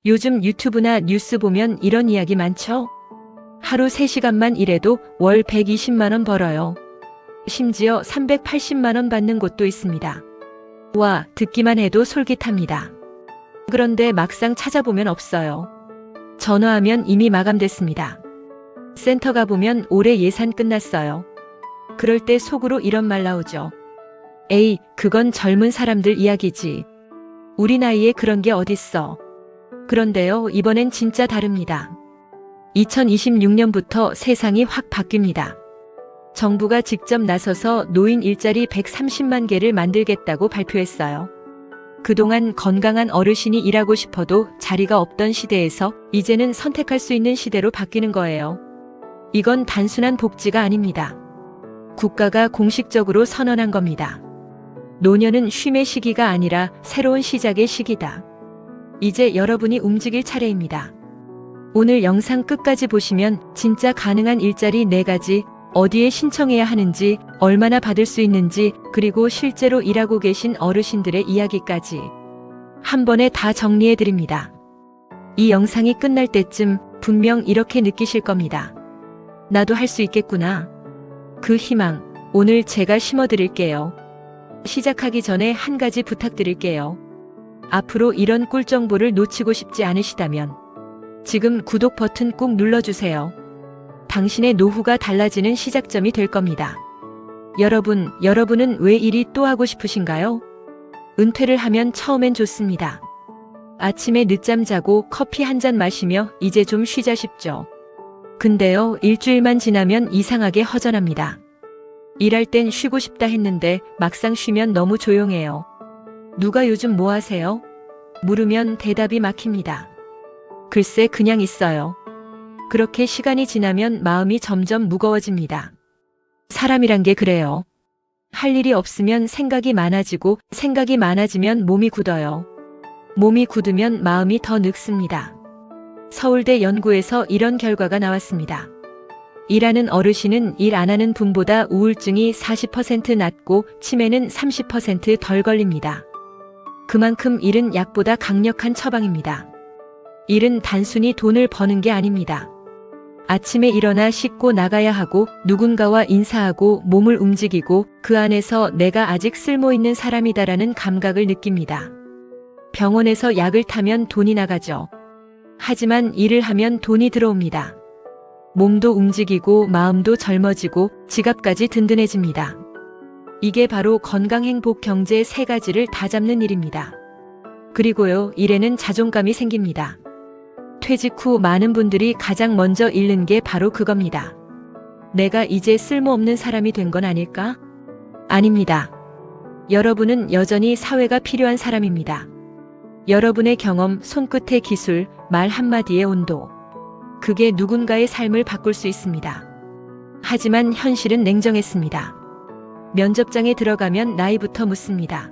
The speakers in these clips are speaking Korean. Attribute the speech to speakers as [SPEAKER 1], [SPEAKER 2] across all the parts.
[SPEAKER 1] 요즘 유튜브나 뉴스 보면 이런 이야기 많죠? 하루 3시간만 일해도 월 120만 원 벌어요. 심지어 380만 원 받는 곳도 있습니다. 와, 듣기만 해도 솔깃합니다. 그런데 막상 찾아보면 없어요. 전화하면 이미 마감됐습니다. 센터 가보면 올해 예산 끝났어요. 그럴 때 속으로 이런 말 나오죠. 에이, 그건 젊은 사람들 이야기지. 우리 나이에 그런 게 어딨어. 그런데요, 이번엔 진짜 다릅니다. 2026년부터 세상이 확 바뀝니다. 정부가 직접 나서서 노인 일자리 130만 개를 만들겠다고 발표했어요. 그동안 건강한 어르신이 일하고 싶어도 자리가 없던 시대에서 이제는 선택할 수 있는 시대로 바뀌는 거예요. 이건 단순한 복지가 아닙니다. 국가가 공식적으로 선언한 겁니다. 노년은 쉼의 시기가 아니라 새로운 시작의 시기다. 이제 여러분이 움직일 차례입니다. 오늘 영상 끝까지 보시면 진짜 가능한 일자리 4가지, 어디에 신청해야 하는지, 얼마나 받을 수 있는지, 그리고 실제로 일하고 계신 어르신들의 이야기까지 한 번에 다 정리해 드립니다. 이 영상이 끝날 때쯤 분명 이렇게 느끼실 겁니다. 나도 할 수 있겠구나. 그 희망, 오늘 제가 심어 드릴게요. 시작하기 전에 한 가지 부탁드릴게요. 앞으로 이런 꿀 정보를 놓치고 싶지 않으시다면 지금 구독 버튼 꾹 눌러주세요. 당신의 노후가 달라지는 시작점이 될 겁니다. 여러분은 왜 일이 또 하고 싶으신가요? 은퇴를 하면 처음엔 좋습니다. 아침에 늦잠 자고 커피 한 잔 마시며 이제 좀 쉬자 싶죠. 근데요, 일주일만 지나면 이상하게 허전합니다. 일할 땐 쉬고 싶다 했는데 막상 쉬면 너무 조용해요. 누가 요즘 뭐 하세요? 물으면 대답이 막힙니다. 글쎄, 그냥 있어요. 그렇게 시간이 지나면 마음이 점점 무거워집니다. 사람이란 게 그래요. 할 일이 없으면 생각이 많아지고 생각이 많아지면 몸이 굳어요. 몸이 굳으면 마음이 더 늙습니다. 서울대 연구에서 이런 결과가 나왔습니다. 일하는 어르신은 일 안 하는 분보다 우울증이 40% 낮고 치매는 30% 덜 걸립니다. 그만큼 일은 약보다 강력한 처방입니다. 일은 단순히 돈을 버는 게 아닙니다. 아침에 일어나 씻고 나가야 하고 누군가와 인사하고 몸을 움직이고 그 안에서 내가 아직 쓸모있는 사람이다라는 감각을 느낍니다. 병원에서 약을 타면 돈이 나가죠. 하지만 일을 하면 돈이 들어옵니다. 몸도 움직이고 마음도 젊어지고 지갑까지 든든해집니다. 이게 바로 건강행복 경제 3가지를 다 잡는 일입니다. 그리고요, 일에는 자존감이 생깁니다. 퇴직 후 많은 분들이 가장 먼저 잃는 게 바로 그겁니다. 내가 이제 쓸모없는 사람이 된 건 아닐까? 아닙니다. 여러분은 여전히 사회가 필요한 사람입니다. 여러분의 경험, 손끝의 기술, 말 한마디의 온도. 그게 누군가의 삶을 바꿀 수 있습니다. 하지만 현실은 냉정했습니다. 면접장에 들어가면 나이부터 묻습니다.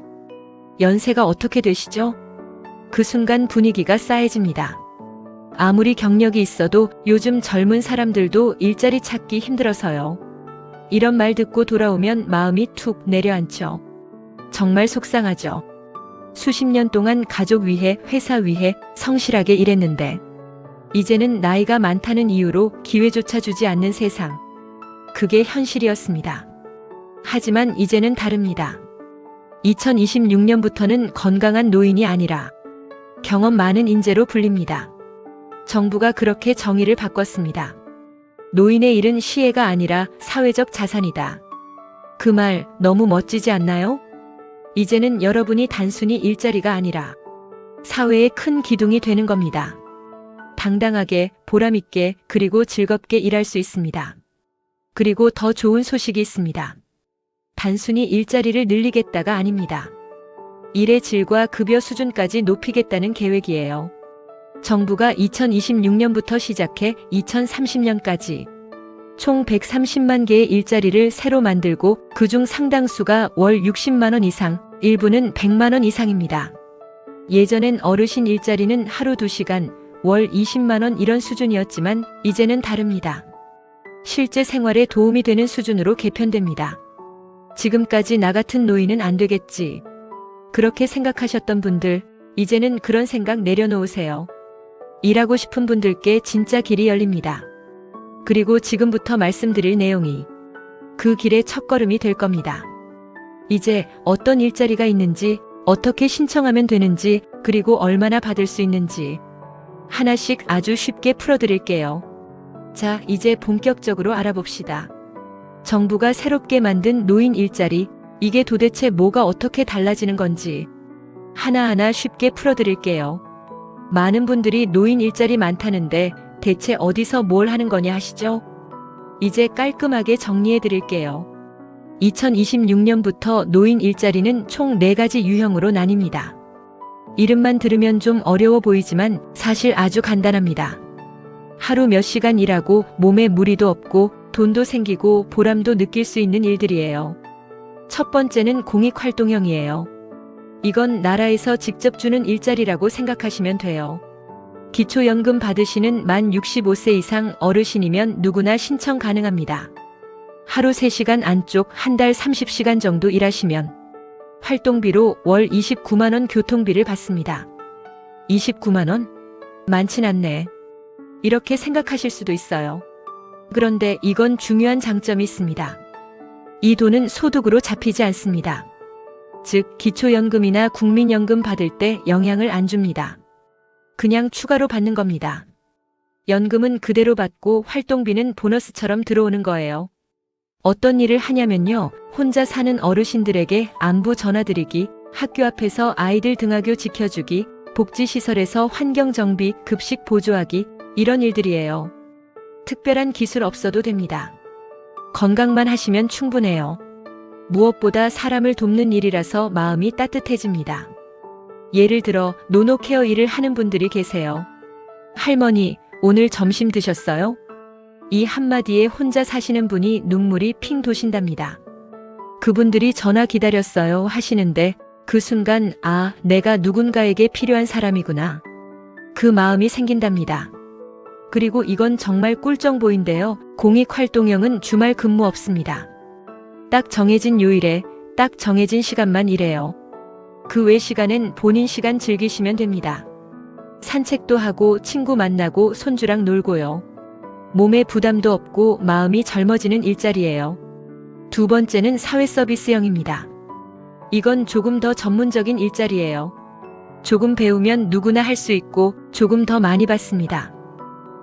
[SPEAKER 1] 연세가 어떻게 되시죠? 그 순간 분위기가 싸해집니다. 아무리 경력이 있어도 요즘 젊은 사람들도 일자리 찾기 힘들어서요. 이런 말 듣고 돌아오면 마음이 툭 내려앉죠. 정말 속상하죠. 수십 년 동안 가족 위해, 회사 위해 성실하게 일했는데 이제는 나이가 많다는 이유로 기회조차 주지 않는 세상. 그게 현실이었습니다. 하지만 이제는 다릅니다. 2026년부터는 건강한 노인이 아니라 경험 많은 인재로 불립니다. 정부가 그렇게 정의를 바꿨습니다. 노인의 일은 시혜가 아니라 사회적 자산이다. 그 말 너무 멋지지 않나요? 이제는 여러분이 단순히 일자리가 아니라 사회의 큰 기둥이 되는 겁니다. 당당하게, 보람있게, 그리고 즐겁게 일할 수 있습니다. 그리고 더 좋은 소식이 있습니다. 단순히 일자리를 늘리겠다가 아닙니다. 일의 질과 급여 수준까지 높이겠다는 계획이에요. 정부가 2026년부터 시작해 2030년까지 총 130만 개의 일자리를 새로 만들고 그중 상당수가 월 60만 원 이상, 일부는 100만 원 이상입니다. 예전엔 어르신 일자리는 하루 2시간, 월 20만 원 이런 수준이었지만 이제는 다릅니다. 실제 생활에 도움이 되는 수준으로 개편됩니다. 지금까지 나 같은 노인은 안 되겠지. 그렇게 생각하셨던 분들, 이제는 그런 생각 내려놓으세요. 일하고 싶은 분들께 진짜 길이 열립니다. 그리고 지금부터 말씀드릴 내용이 그 길의 첫걸음이 될 겁니다. 이제 어떤 일자리가 있는지, 어떻게 신청하면 되는지, 그리고 얼마나 받을 수 있는지 하나씩 아주 쉽게 풀어드릴게요. 자, 이제 본격적으로 알아봅시다. 정부가 새롭게 만든 노인 일자리, 이게 도대체 뭐가 어떻게 달라지는 건지 하나하나 쉽게 풀어드릴게요. 많은 분들이 노인 일자리 많다는데 대체 어디서 뭘 하는 거냐 하시죠? 이제 깔끔하게 정리해 드릴게요. 2026년부터 노인 일자리는 총 4가지 유형으로 나뉩니다. 이름만 들으면 좀 어려워 보이지만 사실 아주 간단합니다. 하루 몇 시간 일하고 몸에 무리도 없고 돈도 생기고 보람도 느낄 수 있는 일들이에요. 첫 번째는 공익활동형이에요. 이건 나라에서 직접 주는 일자리라고 생각하시면 돼요. 기초연금 받으시는 만 65세 이상 어르신이면 누구나 신청 가능합니다. 하루 3시간 안쪽 한 달 30시간 정도 일하시면 활동비로 월 29만 원 교통비를 받습니다. 29만 원? 많진 않네. 이렇게 생각하실 수도 있어요. 그런데 이건 중요한 장점이 있습니다. 이 돈은 소득으로 잡히지 않습니다. 즉, 기초연금이나 국민연금 받을 때 영향을 안 줍니다. 그냥 추가로 받는 겁니다. 연금은 그대로 받고 활동비는 보너스처럼 들어오는 거예요. 어떤 일을 하냐면요. 혼자 사는 어르신들에게 안부 전화드리기, 학교 앞에서 아이들 등하교 지켜주기, 복지시설에서 환경정비, 급식 보조하기, 이런 일들이에요. 특별한 기술 없어도 됩니다. 건강만 하시면 충분해요. 무엇보다 사람을 돕는 일이라서 마음이 따뜻해집니다. 예를 들어 노노케어 일을 하는 분들이 계세요. 할머니, 오늘 점심 드셨어요? 이 한마디에 혼자 사시는 분이 눈물이 핑 도신답니다. 그분들이 전화 기다렸어요 하시는데 그 순간 아, 내가 누군가에게 필요한 사람이구나. 그 마음이 생긴답니다. 그리고 이건 정말 꿀정보인데요. 공익활동형은 주말 근무 없습니다. 딱 정해진 요일에 딱 정해진 시간만 일해요. 그 외 시간엔 본인 시간 즐기시면 됩니다. 산책도 하고 친구 만나고 손주랑 놀고요. 몸에 부담도 없고 마음이 젊어지는 일자리예요. 두 번째는 사회서비스형입니다. 이건 조금 더 전문적인 일자리예요. 조금 배우면 누구나 할 수 있고 조금 더 많이 받습니다.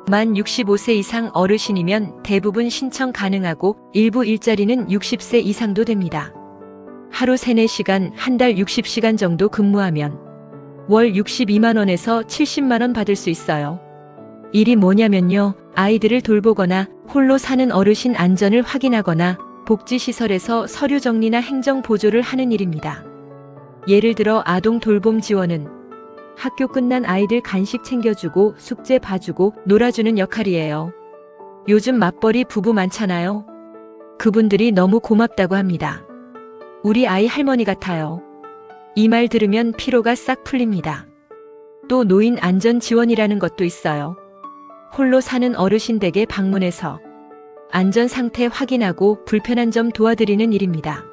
[SPEAKER 1] 만 65세 이상 어르신이면 대부분 신청 가능하고 일부 일자리는 60세 이상도 됩니다. 하루 3, 4시간, 한 달 60시간 정도 근무하면 월 62만 원에서 70만 원 받을 수 있어요. 일이 뭐냐면요. 아이들을 돌보거나 홀로 사는 어르신 안전을 확인하거나 복지시설에서 서류 정리나 행정 보조를 하는 일입니다. 예를 들어 아동 돌봄 지원은 학교 끝난 아이들 간식 챙겨주고 숙제 봐주고 놀아주는 역할이에요. 요즘 맞벌이 부부 많잖아요. 그분들이 너무 고맙다고 합니다. 우리 아이 할머니 같아요. 이 말 들으면 피로가 싹 풀립니다. 또 노인 안전 지원이라는 것도 있어요. 홀로 사는 어르신 댁에 방문해서 안전 상태 확인하고 불편한 점 도와드리는 일입니다.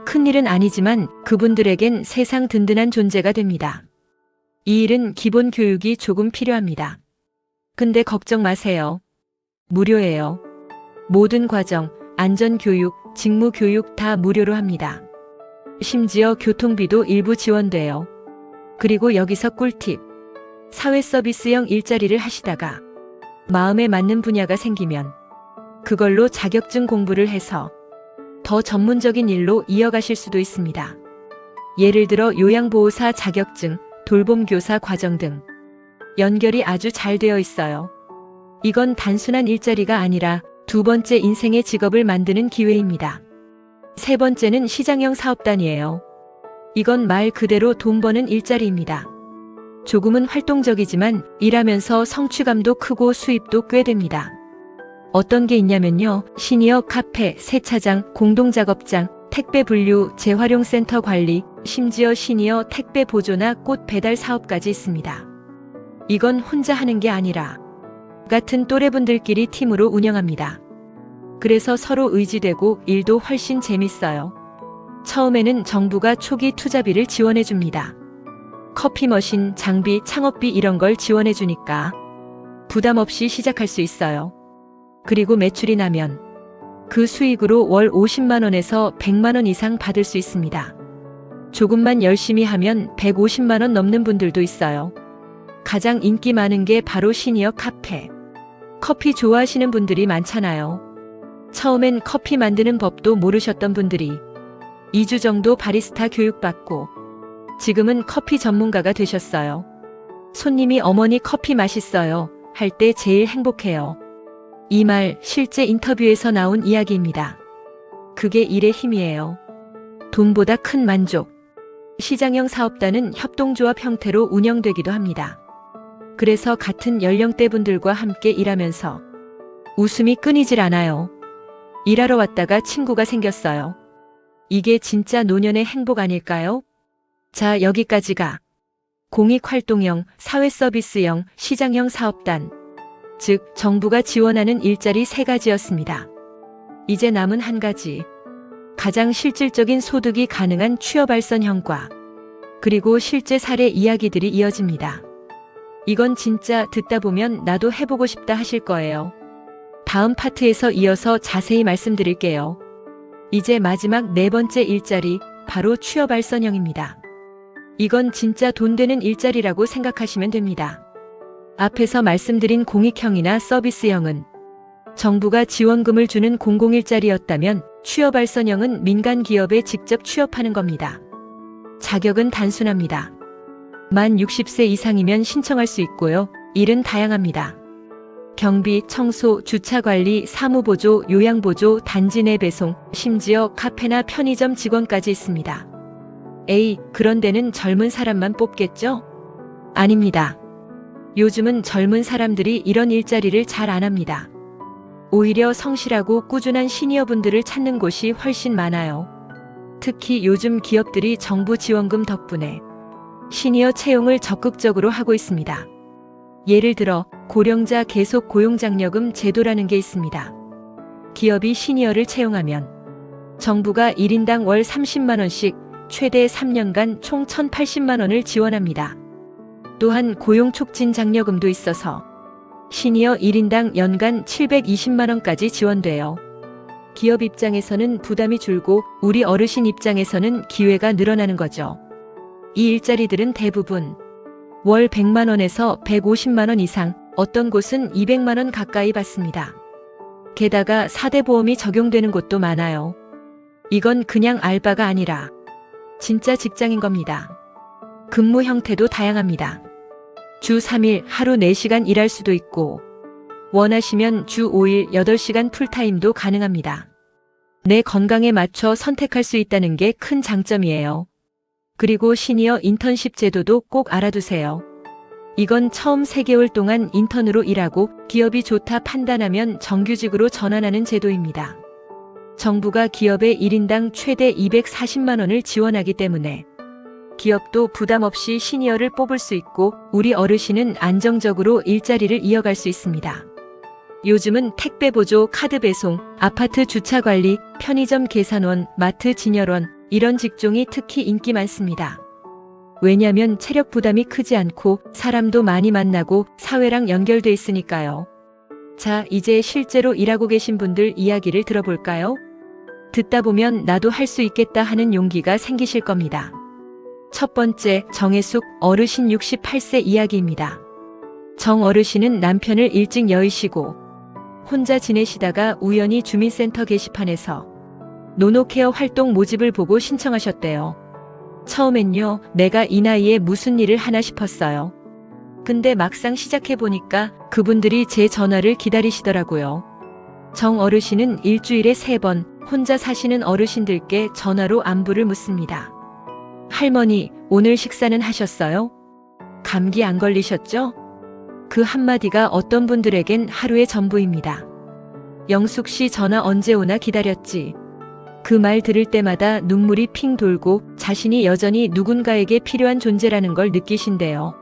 [SPEAKER 1] 큰일은 아니지만 그분들에겐 세상 든든한 존재가 됩니다. 이 일은 기본 교육이 조금 필요합니다. 근데 걱정 마세요. 무료예요. 모든 과정, 안전교육, 직무교육 다 무료로 합니다. 심지어 교통비도 일부 지원돼요. 그리고 여기서 꿀팁. 사회서비스형 일자리를 하시다가 마음에 맞는 분야가 생기면 그걸로 자격증 공부를 해서 더 전문적인 일로 이어가실 수도 있습니다. 예를 들어 요양보호사 자격증, 돌봄교사 과정 등 연결이 아주 잘 되어 있어요. 이건 단순한 일자리가 아니라 두 번째 인생의 직업을 만드는 기회입니다. 세 번째는 시장형 사업단이에요. 이건 말 그대로 돈 버는 일자리입니다. 조금은 활동적이지만 일하면서 성취감도 크고 수입도 꽤 됩니다. 어떤 게 있냐면요. 시니어 카페, 세차장, 공동작업장, 택배 분류, 재활용센터 관리, 심지어 시니어 택배 보조나 꽃 배달 사업까지 있습니다. 이건 혼자 하는 게 아니라 같은 또래분들끼리 팀으로 운영합니다. 그래서 서로 의지되고 일도 훨씬 재밌어요. 처음에는 정부가 초기 투자비를 지원해 줍니다. 커피 머신, 장비, 창업비 이런 걸 지원해 주니까 부담 없이 시작할 수 있어요. 그리고 매출이 나면 그 수익으로 월 50만 원에서 100만 원 이상 받을 수 있습니다. 조금만 열심히 하면 150만 원 넘는 분들도 있어요. 가장 인기 많은 게 바로 시니어 카페. 커피 좋아하시는 분들이 많잖아요. 처음엔 커피 만드는 법도 모르셨던 분들이 2주 정도 바리스타 교육받고 지금은 커피 전문가가 되셨어요. 손님이 어머니 커피 맛있어요 할 때 제일 행복해요. 이 말 실제 인터뷰에서 나온 이야기입니다. 그게 일의 힘이에요. 돈보다 큰 만족. 시장형 사업단은 협동조합 형태로 운영되기도 합니다. 그래서 같은 연령대 분들과 함께 일하면서 웃음이 끊이질 않아요. 일하러 왔다가 친구가 생겼어요. 이게 진짜 노년의 행복 아닐까요? 자, 여기까지가 공익활동형, 사회서비스형, 시장형 사업단, 즉 정부가 지원하는 일자리 3가지였습니다. 이제 남은 한 가지. 가장 실질적인 소득이 가능한 취업발전형과 그리고 실제 사례 이야기들이 이어집니다. 이건 진짜 듣다 보면 나도 해보고 싶다 하실 거예요. 다음 파트에서 이어서 자세히 말씀드릴게요. 이제 마지막 4번째 일자리, 바로 취업발전형입니다. 이건 진짜 돈 되는 일자리라고 생각하시면 됩니다. 앞에서 말씀드린 공익형이나 서비스형은 정부가 지원금을 주는 공공일자리였다면 취업발전형은 민간 기업에 직접 취업하는 겁니다. 자격은 단순합니다. 만 60세 이상이면 신청할 수 있고요. 일은 다양합니다. 경비, 청소, 주차관리, 사무보조, 요양보조, 단지 내 배송, 심지어 카페나 편의점 직원까지 있습니다. 에이, 그런 데는 젊은 사람만 뽑겠죠? 아닙니다. 요즘은 젊은 사람들이 이런 일자리를 잘 안 합니다. 오히려 성실하고 꾸준한 시니어분들을 찾는 곳이 훨씬 많아요. 특히 요즘 기업들이 정부 지원금 덕분에 시니어 채용을 적극적으로 하고 있습니다. 예를 들어 고령자 계속 고용장려금 제도라는 게 있습니다. 기업이 시니어를 채용하면 정부가 1인당 월 30만 원씩 최대 3년간 총 1,080만 원을 지원합니다. 또한 고용촉진장려금도 있어서 시니어 1인당 연간 720만 원까지 지원돼요. 기업 입장에서는 부담이 줄고 우리 어르신 입장에서는 기회가 늘어나는 거죠. 이 일자리들은 대부분 월 100만 원에서 150만 원 이상, 어떤 곳은 200만 원 가까이 받습니다. 게다가 4대 보험이 적용되는 곳도 많아요. 이건 그냥 알바가 아니라 진짜 직장인 겁니다. 근무 형태도 다양합니다. 주 3일 하루 4시간 일할 수도 있고 원하시면 주 5일 8시간 풀타임도 가능합니다. 내 건강에 맞춰 선택할 수 있다는 게 큰 장점이에요. 그리고 시니어 인턴십 제도도 꼭 알아두세요. 이건 처음 3개월 동안 인턴으로 일하고 기업이 좋다 판단하면 정규직으로 전환하는 제도입니다. 정부가 기업에 1인당 최대 240만 원을 지원하기 때문에 기업도 부담 없이 시니어를 뽑을 수 있고 우리 어르신은 안정적으로 일자리를 이어갈 수 있습니다. 요즘은 택배 보조, 카드 배송, 아파트 주차 관리, 편의점 계산원, 마트 진열원 이런 직종이 특히 인기 많습니다. 왜냐면 체력 부담이 크지 않고 사람도 많이 만나고 사회랑 연결돼 있으니까요. 자, 이제 실제로 일하고 계신 분들 이야기를 들어볼까요? 듣다 보면 나도 할 수 있겠다 하는 용기가 생기실 겁니다. 첫 번째, 정혜숙 어르신 68세 이야기입니다. 정 어르신은 남편을 일찍 여의시고 혼자 지내시다가 우연히 주민센터 게시판에서 노노케어 활동 모집을 보고 신청하셨대요. 처음엔요, 내가 이 나이에 무슨 일을 하나 싶었어요. 근데 막상 시작해보니까 그분들이 제 전화를 기다리시더라고요. 정 어르신은 일주일에 3번 혼자 사시는 어르신들께 전화로 안부를 묻습니다. 할머니, 오늘 식사는 하셨어요? 감기 안 걸리셨죠? 그 한마디가 어떤 분들에겐 하루의 전부입니다. 영숙 씨 전화 언제 오나 기다렸지. 그 말 들을 때마다 눈물이 핑 돌고 자신이 여전히 누군가에게 필요한 존재라는 걸 느끼신대요.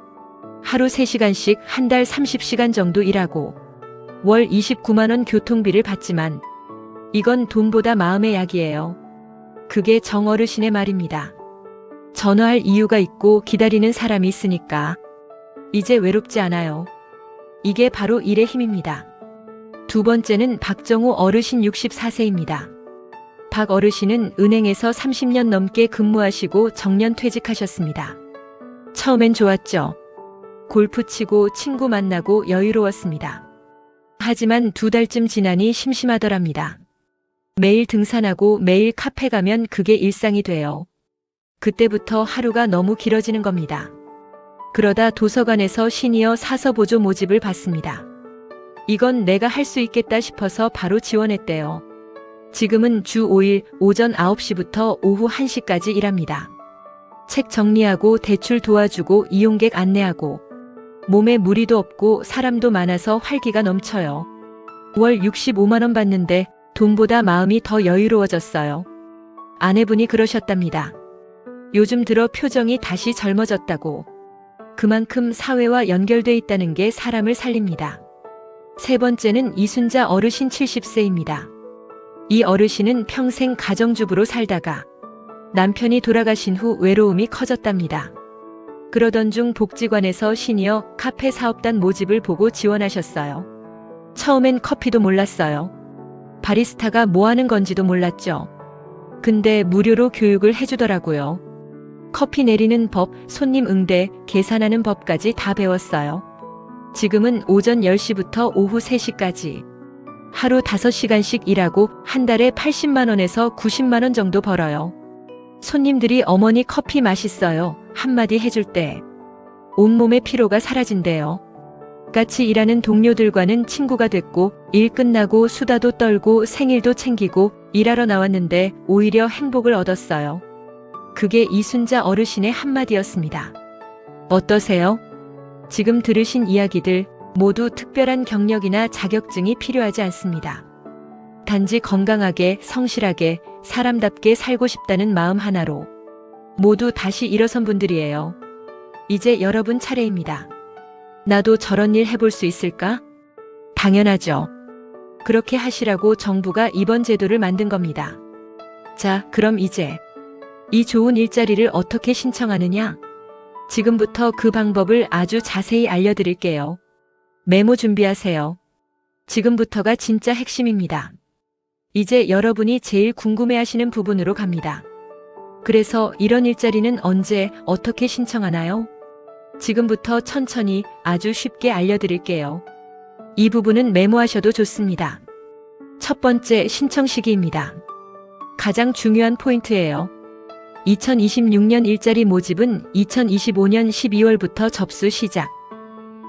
[SPEAKER 1] 하루 3시간씩 한 달 30시간 정도 일하고 월 29만 원 교통비를 받지만 이건 돈보다 마음의 약이에요. 그게 정 어르신의 말입니다. 전화할 이유가 있고 기다리는 사람이 있으니까. 이제 외롭지 않아요. 이게 바로 일의 힘입니다. 두 번째는 박정우 어르신 64세입니다. 박 어르신은 은행에서 30년 넘게 근무하시고 정년 퇴직하셨습니다. 처음엔 좋았죠. 골프 치고 친구 만나고 여유로웠습니다. 하지만 2달쯤 지나니 심심하더랍니다. 매일 등산하고 매일 카페 가면 그게 일상이 돼요. 그때부터 하루가 너무 길어지는 겁니다. 그러다 도서관에서 시니어 사서 보조 모집을 받습니다. 이건 내가 할 수 있겠다 싶어서 바로 지원했대요. 지금은 주 5일 오전 9시부터 오후 1시까지 일합니다. 책 정리하고 대출 도와주고 이용객 안내하고 몸에 무리도 없고 사람도 많아서 활기가 넘쳐요. 월 65만 원 받는데 돈보다 마음이 더 여유로워졌어요. 아내분이 그러셨답니다. 요즘 들어 표정이 다시 젊어졌다고. 그만큼 사회와 연결돼 있다는 게 사람을 살립니다. 세 번째는 이순자 어르신 70세입니다. 이 어르신은 평생 가정주부로 살다가 남편이 돌아가신 후 외로움이 커졌답니다. 그러던 중 복지관에서 시니어 카페 사업단 모집을 보고 지원하셨어요. 처음엔 커피도 몰랐어요. 바리스타가 뭐 하는 건지도 몰랐죠. 근데 무료로 교육을 해주더라고요. 커피 내리는 법, 손님 응대, 계산하는 법까지 다 배웠어요. 지금은 오전 10시부터 오후 3시까지 하루 5시간씩 일하고 한 달에 80만 원에서 90만 원 정도 벌어요. 손님들이 어머니 커피 맛있어요 한마디 해줄 때 온몸의 피로가 사라진대요. 같이 일하는 동료들과는 친구가 됐고 일 끝나고 수다도 떨고 생일도 챙기고 일하러 나왔는데 오히려 행복을 얻었어요. 그게 이순자 어르신의 한마디였습니다. 어떠세요? 지금 들으신 이야기들 모두 특별한 경력이나 자격증이 필요하지 않습니다. 단지 건강하게, 성실하게, 사람답게 살고 싶다는 마음 하나로 모두 다시 일어선 분들이에요. 이제 여러분 차례입니다. 나도 저런 일 해볼 수 있을까? 당연하죠. 그렇게 하시라고 정부가 이번 제도를 만든 겁니다. 자, 그럼 이제 이 좋은 일자리를 어떻게 신청하느냐? 지금부터 그 방법을 아주 자세히 알려드릴게요. 메모 준비하세요. 지금부터가 진짜 핵심입니다. 이제 여러분이 제일 궁금해하시는 부분으로 갑니다. 그래서 이런 일자리는 언제, 어떻게 신청하나요? 지금부터 천천히 아주 쉽게 알려드릴게요. 이 부분은 메모하셔도 좋습니다. 첫 번째, 신청 시기입니다. 가장 중요한 포인트예요. 2026년 일자리 모집은 2025년 12월부터 접수 시작.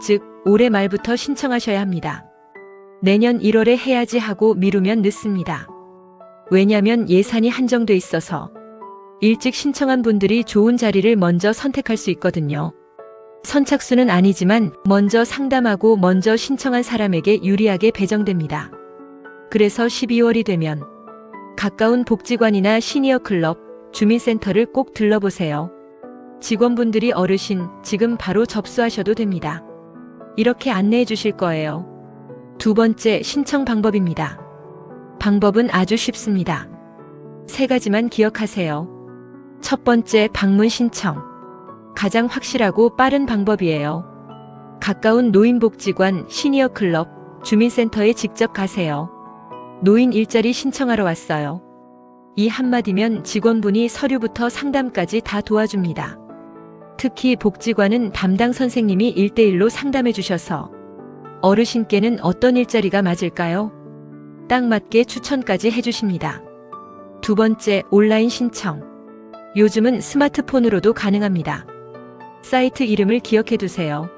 [SPEAKER 1] 즉, 올해 말부터 신청하셔야 합니다. 내년 1월에 해야지 하고 미루면 늦습니다. 왜냐면 예산이 한정돼 있어서 일찍 신청한 분들이 좋은 자리를 먼저 선택할 수 있거든요. 선착순은 아니지만 먼저 상담하고 먼저 신청한 사람에게 유리하게 배정됩니다. 그래서 12월이 되면 가까운 복지관이나 시니어 클럽, 주민센터를 꼭 들러보세요. 직원분들이 어르신, 지금 바로 접수하셔도 됩니다. 이렇게 안내해 주실 거예요. 두 번째, 신청 방법입니다. 방법은 아주 쉽습니다. 3가지만 기억하세요. 첫 번째, 방문 신청. 가장 확실하고 빠른 방법이에요. 가까운 노인복지관, 시니어 클럽, 주민센터에 직접 가세요. 노인 일자리 신청하러 왔어요. 이 한마디면 직원분이 서류부터 상담까지 다 도와줍니다. 특히 복지관은 담당 선생님이 1대1로 상담해 주셔서 어르신께는 어떤 일자리가 맞을까요? 딱 맞게 추천까지 해주십니다. 두 번째, 온라인 신청. 요즘은 스마트폰으로도 가능합니다. 사이트 이름을 기억해 두세요.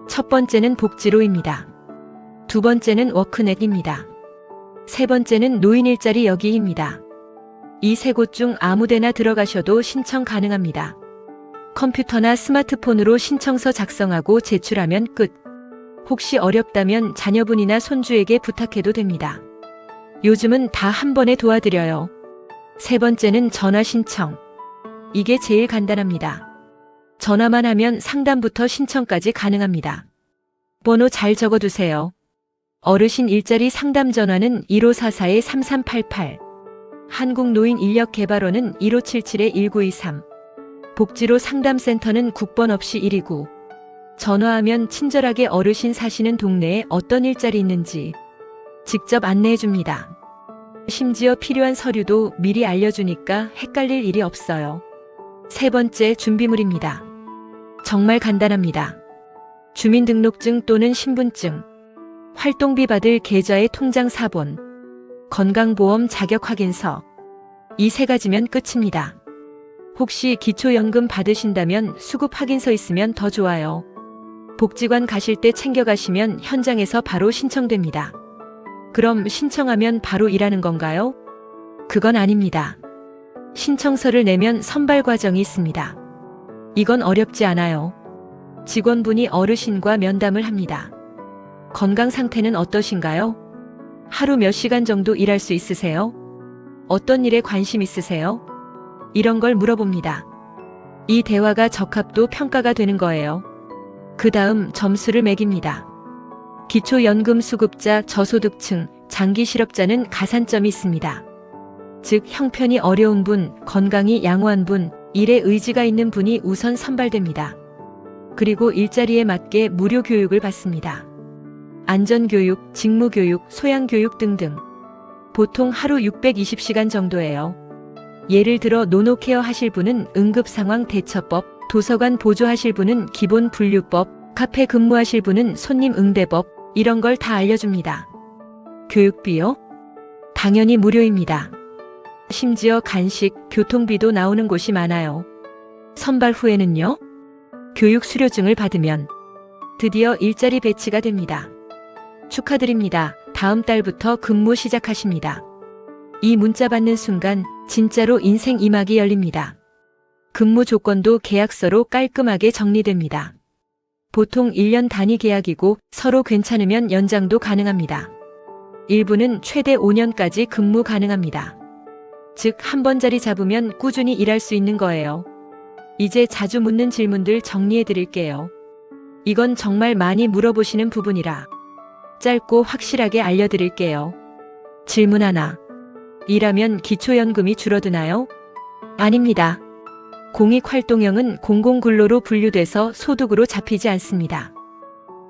[SPEAKER 1] 첫 번째는 복지로입니다. 두 번째는 워크넷입니다. 세 번째는 노인 일자리 여기입니다. 이 3곳 중 아무데나 들어가셔도 신청 가능합니다. 컴퓨터나 스마트폰으로 신청서 작성하고 제출하면 끝. 혹시 어렵다면 자녀분이나 손주에게 부탁해도 됩니다. 요즘은 다 한 번에 도와드려요. 세 번째는 전화 신청. 이게 제일 간단합니다. 전화만 하면 상담부터 신청까지 가능합니다. 번호 잘 적어두세요. 어르신 일자리 상담 전화는 1544-3388. 한국노인인력개발원은 1577-1923. 복지로 상담센터는 국번 없이 129. 전화하면 친절하게 어르신 사시는 동네에 어떤 일자리 있는지 직접 안내해 줍니다. 심지어 필요한 서류도 미리 알려주니까 헷갈릴 일이 없어요. 세 번째, 준비물입니다. 정말 간단합니다. 주민등록증 또는 신분증, 활동비 받을 계좌의 통장 사본, 건강보험 자격 확인서, 이 세 가지면 끝입니다. 혹시 기초연금 받으신다면 수급 확인서 있으면 더 좋아요. 복지관 가실 때 챙겨가시면 현장에서 바로 신청됩니다. 그럼 신청하면 바로 일하는 건가요? 그건 아닙니다. 신청서를 내면 선발 과정이 있습니다. 이건 어렵지 않아요. 직원분이 어르신과 면담을 합니다. 건강 상태는 어떠신가요? 하루 몇 시간 정도 일할 수 있으세요? 어떤 일에 관심 있으세요? 이런 걸 물어봅니다. 이 대화가 적합도 평가가 되는 거예요. 그 다음 점수를 매깁니다. 기초연금 수급자, 저소득층, 장기 실업자는 가산점이 있습니다. 즉 형편이 어려운 분, 건강이 양호한 분, 일에 의지가 있는 분이 우선 선발됩니다. 그리고 일자리에 맞게 무료 교육을 받습니다. 안전교육, 직무교육, 소양교육 등등. 보통 하루 620시간 정도예요. 예를 들어 노노케어 하실 분은 응급상황 대처법, 도서관 보조하실 분은 기본 분류법, 카페 근무하실 분은 손님 응대법, 이런 걸 다 알려줍니다. 교육비요? 당연히 무료입니다. 심지어 간식, 교통비도 나오는 곳이 많아요. 선발 후에는요? 교육 수료증을 받으면 드디어 일자리 배치가 됩니다. 축하드립니다. 다음 달부터 근무 시작하십니다. 이 문자 받는 순간 진짜로 인생 2막이 열립니다. 근무 조건도 계약서로 깔끔하게 정리됩니다. 보통 1년 단위 계약이고 서로 괜찮으면 연장도 가능합니다. 일부는 최대 5년까지 근무 가능합니다. 즉, 한 번 자리 잡으면 꾸준히 일할 수 있는 거예요. 이제 자주 묻는 질문들 정리해 드릴게요. 이건 정말 많이 물어보시는 부분이라 짧고 확실하게 알려드릴게요. 질문 하나. 일하면 기초연금이 줄어드나요? 아닙니다. 공익활동형은 공공근로로 분류돼서 소득으로 잡히지 않습니다.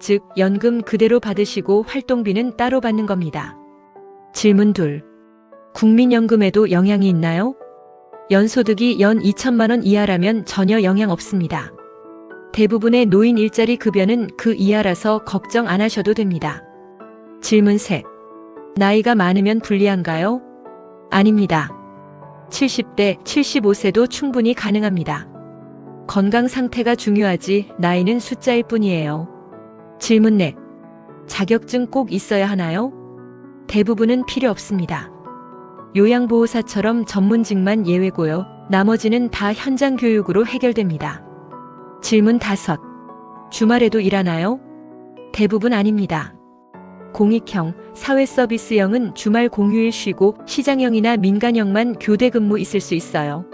[SPEAKER 1] 즉, 연금 그대로 받으시고 활동비는 따로 받는 겁니다. 질문 둘. 국민연금에도 영향이 있나요? 연소득이 연 2천만 원 이하라면 전혀 영향 없습니다. 대부분의 노인 일자리 급여는 그 이하라서 걱정 안 하셔도 됩니다. 질문 셋. 나이가 많으면 불리한가요? 아닙니다. 70대, 75세도 충분히 가능합니다. 건강 상태가 중요하지 나이는 숫자일 뿐이에요. 질문 넷. 자격증 꼭 있어야 하나요? 대부분은 필요 없습니다. 요양보호사처럼 전문직만 예외고요. 나머지는 다 현장 교육으로 해결됩니다. 질문 5. 주말에도 일하나요? 대부분 아닙니다. 공익형, 사회서비스형은 주말 공휴일 쉬고 시장형이나 민간형만 교대 근무 있을 수 있어요.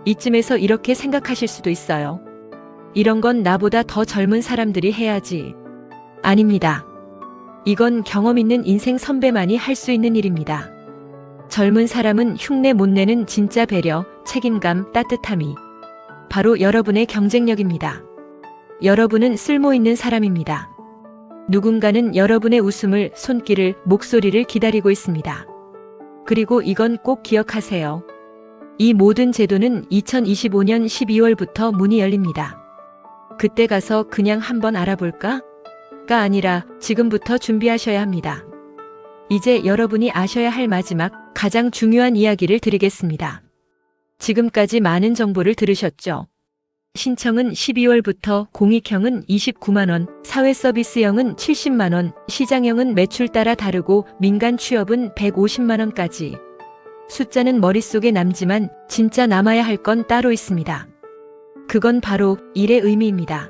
[SPEAKER 1] 이쯤에서 이렇게 생각하실 수도 있어요. 이런 건 나보다 더 젊은 사람들이 해야지. 아닙니다. 이건 경험 있는 인생 선배만이 할 수 있는 일입니다. 젊은 사람은 흉내 못 내는 진짜 배려, 책임감, 따뜻함이 바로 여러분의 경쟁력입니다. 여러분은 쓸모 있는 사람입니다. 누군가는 여러분의 웃음을, 손길을, 목소리를 기다리고 있습니다. 그리고 이건 꼭 기억하세요. 이 모든 제도는 2025년 12월부터 문이 열립니다. 그때 가서 그냥 한번 알아볼까? 가 아니라 지금부터 준비하셔야 합니다. 이제 여러분이 아셔야 할 마지막, 가장 중요한 이야기를 드리겠습니다. 지금까지 많은 정보를 들으셨죠? 신청은 12월부터 공익형은 29만원, 사회서비스형은 70만원, 시장형은 매출 따라 다르고 민간 취업은 150만원까지. 숫자는 머릿속에 남지만 진짜 남아야 할 건 따로 있습니다. 그건 바로 일의 의미입니다.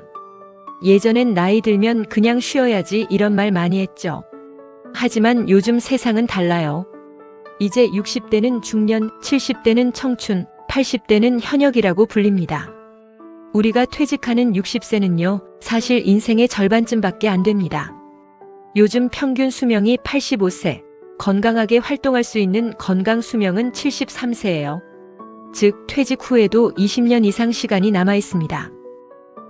[SPEAKER 1] 예전엔 나이 들면 그냥 쉬어야지 이런 말 많이 했죠. 하지만 요즘 세상은 달라요. 이제 60대는 중년, 70대는 청춘, 80대는 현역이라고 불립니다. 우리가 퇴직하는 60세는요, 사실 인생의 절반쯤밖에 안 됩니다. 요즘 평균 수명이 85세, 건강하게 활동할 수 있는 건강 수명은 73세예요. 즉 퇴직 후에도 20년 이상 시간이 남아 있습니다.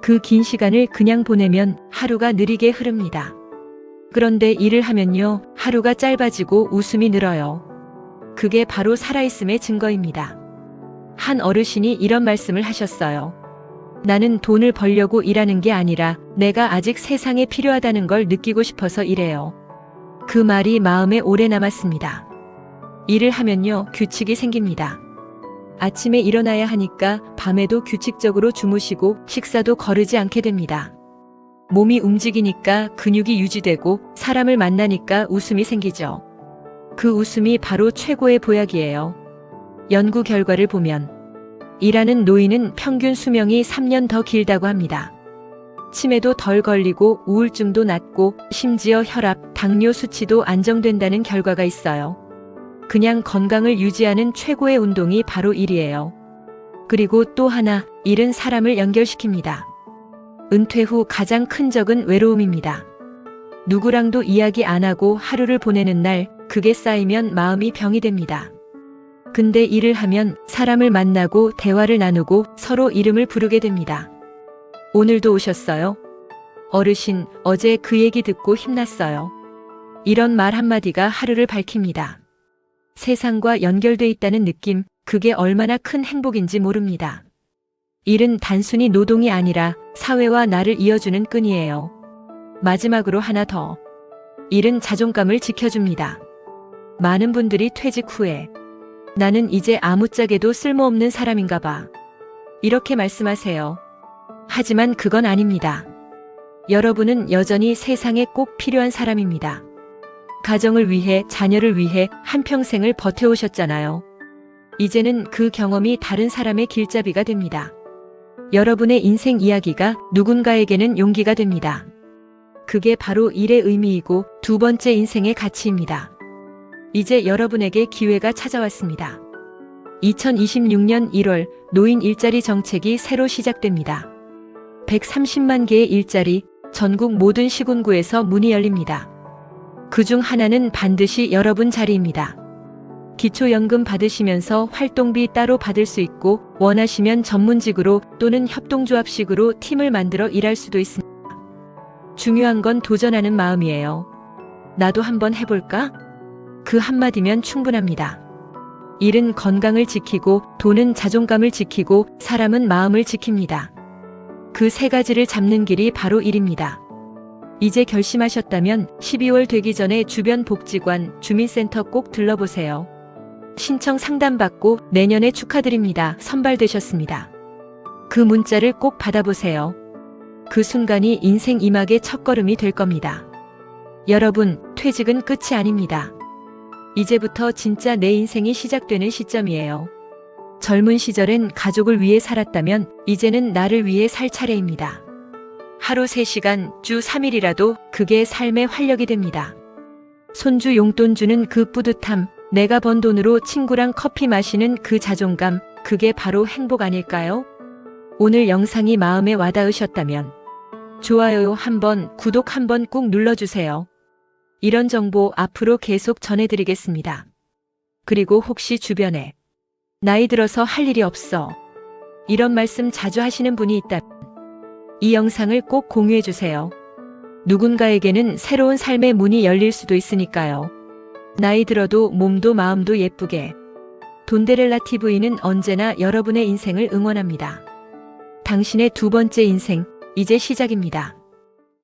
[SPEAKER 1] 그 긴 시간을 그냥 보내면 하루가 느리게 흐릅니다. 그런데 일을 하면요, 하루가 짧아지고 웃음이 늘어요. 그게 바로 살아있음의 증거입니다. 한 어르신이 이런 말씀을 하셨어요. 나는 돈을 벌려고 일하는 게 아니라 내가 아직 세상에 필요하다는 걸 느끼고 싶어서 일해요. 그 말이 마음에 오래 남았습니다. 일을 하면요, 규칙이 생깁니다. 아침에 일어나야 하니까 밤에도 규칙적으로 주무시고 식사도 거르지 않게 됩니다. 몸이 움직이니까 근육이 유지되고 사람을 만나니까 웃음이 생기죠. 그 웃음이 바로 최고의 보약이에요. 연구 결과를 보면 일하는 노인은 평균 수명이 3년 더 길다고 합니다. 치매도 덜 걸리고 우울증도 낫고 심지어 혈압, 당뇨 수치도 안정된다는 결과가 있어요. 그냥 건강을 유지하는 최고의 운동이 바로 일이에요. 그리고 또 하나, 일은 사람을 연결시킵니다. 은퇴 후 가장 큰 적은 외로움입니다. 누구랑도 이야기 안 하고 하루를 보내는 날, 그게 쌓이면 마음이 병이 됩니다. 근데 일을 하면 사람을 만나고 대화를 나누고 서로 이름을 부르게 됩니다. 오늘도 오셨어요? 어르신, 어제 그 얘기 듣고 힘났어요. 이런 말 한마디가 하루를 밝힙니다. 세상과 연결돼 있다는 느낌, 그게 얼마나 큰 행복인지 모릅니다. 일은 단순히 노동이 아니라 사회와 나를 이어주는 끈이에요. 마지막으로 하나 더. 일은 자존감을 지켜줍니다. 많은 분들이 퇴직 후에 나는 이제 아무짝에도 쓸모없는 사람인가 봐. 이렇게 말씀하세요. 하지만 그건 아닙니다. 여러분은 여전히 세상에 꼭 필요한 사람입니다. 가정을 위해, 자녀를 위해 한평생을 버텨오셨잖아요. 이제는 그 경험이 다른 사람의 길잡이가 됩니다. 여러분의 인생 이야기가 누군가에게는 용기가 됩니다. 그게 바로 일의 의미이고 두 번째 인생의 가치입니다. 이제 여러분에게 기회가 찾아왔습니다. 2026년 1월 노인 일자리 정책이 새로 시작됩니다. 130만 개의 일자리, 전국 모든 시군구에서 문이 열립니다. 그중 하나는 반드시 여러분 자리입니다. 기초연금 받으시면서 활동비 따로 받을 수 있고 원하시면 전문직으로 또는 협동조합식으로 팀을 만들어 일할 수도 있습니다. 중요한 건 도전하는 마음이에요. 나도 한번 해볼까? 그 한마디면 충분합니다. 일은 건강을 지키고 돈은 자존감을 지키고 사람은 마음을 지킵니다. 그 세 가지를 잡는 길이 바로 일입니다. 이제 결심하셨다면 12월 되기 전에 주변 복지관, 주민센터 꼭 들러보세요. 신청 상담받고 내년에 축하드립니다. 선발되셨습니다. 그 문자를 꼭 받아보세요. 그 순간이 인생 2막의 첫걸음이 될 겁니다. 여러분, 퇴직은 끝이 아닙니다. 이제부터 진짜 내 인생이 시작되는 시점이에요. 젊은 시절엔 가족을 위해 살았다면 이제는 나를 위해 살 차례입니다. 하루 3시간, 주 3일이라도 그게 삶의 활력이 됩니다. 손주 용돈 주는 그 뿌듯함, 내가 번 돈으로 친구랑 커피 마시는 그 자존감, 그게 바로 행복 아닐까요? 오늘 영상이 마음에 와닿으셨다면 좋아요 한번, 구독 한번 꾹 눌러주세요. 이런 정보 앞으로 계속 전해드리겠습니다. 그리고 혹시 주변에 나이 들어서 할 일이 없어, 이런 말씀 자주 하시는 분이 있다면 이 영상을 꼭 공유해주세요. 누군가에게는 새로운 삶의 문이 열릴 수도 있으니까요. 나이 들어도 몸도 마음도 예쁘게. 돈데렐라 TV는 언제나 여러분의 인생을 응원합니다. 당신의 두 번째 인생, 이제 시작입니다.